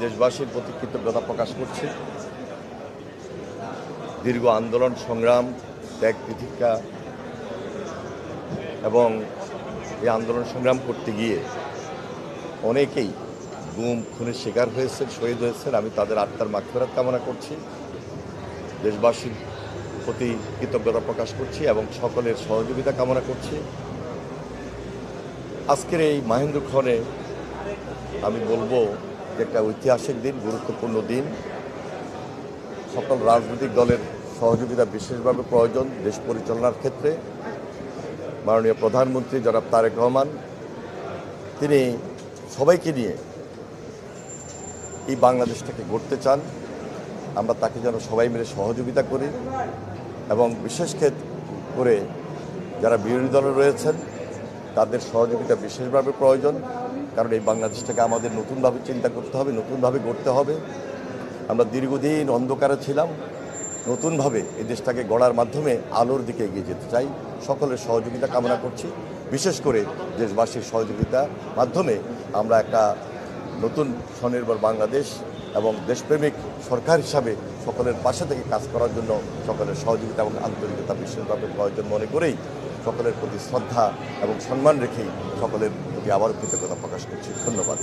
দেশবাসীর প্রতি কৃতজ্ঞতা প্রকাশ করছি। দীর্ঘ আন্দোলন সংগ্রাম, ত্যাগ তিতিক্ষা এবং এই আন্দোলন সংগ্রাম করতে গিয়ে অনেকেই গুম খুনের শিকার হয়েছেন, শহীদ হয়েছেন। আমি তাদের আত্মার মাগফিরাত কামনা করছি, দেশবাসীর প্রতি কৃতজ্ঞতা প্রকাশ করছি এবং সকলের সহযোগিতা কামনা করছি। আজকের এই মাহেন্দ্রক্ষণে আমি বলবো যে একটা ঐতিহাসিক দিন, গুরুত্বপূর্ণ দিন। সকল রাজনৈতিক দলের সহযোগিতা বিশেষভাবে প্রয়োজন দেশ পরিচালনার ক্ষেত্রে। মাননীয় প্রধানমন্ত্রী জনাব তারেক রহমান তিনি সবাইকে নিয়ে এই বাংলাদেশটাকে গড়তে চান। আমরা তাকে যেন সবাই মিলে সহযোগিতা করি এবং বিশেষ করে যারা বিরোধী দলে রয়েছেন তাদের সহযোগিতা বিশেষভাবে প্রয়োজন। কারণ এই বাংলাদেশটাকে আমাদের নতুনভাবে চিন্তা করতে হবে, নতুনভাবে গড়তে হবে। আমরা দীর্ঘদিন অন্ধকারে ছিলাম, নতুনভাবে এই দেশটাকে গড়ার মাধ্যমে আলোর দিকে এগিয়ে যেতে চাই। সকলের সহযোগিতা কামনা করছি, বিশেষ করে দেশবাসীর সহযোগিতার মাধ্যমে আমরা একটা নতুন স্বনির্ভর বাংলাদেশ এবং দেশপ্রেমিক সরকার হিসাবে সকলের পাশে থেকে কাজ করার জন্য সকলের সহযোগিতা এবং আন্তরিকতা বিশেষভাবে প্রয়োজন মনে করেই সকলের প্রতি শ্রদ্ধা এবং সম্মান রেখেই সকলের প্রতি আবারও কৃতজ্ঞতা প্রকাশ করছি। ধন্যবাদ।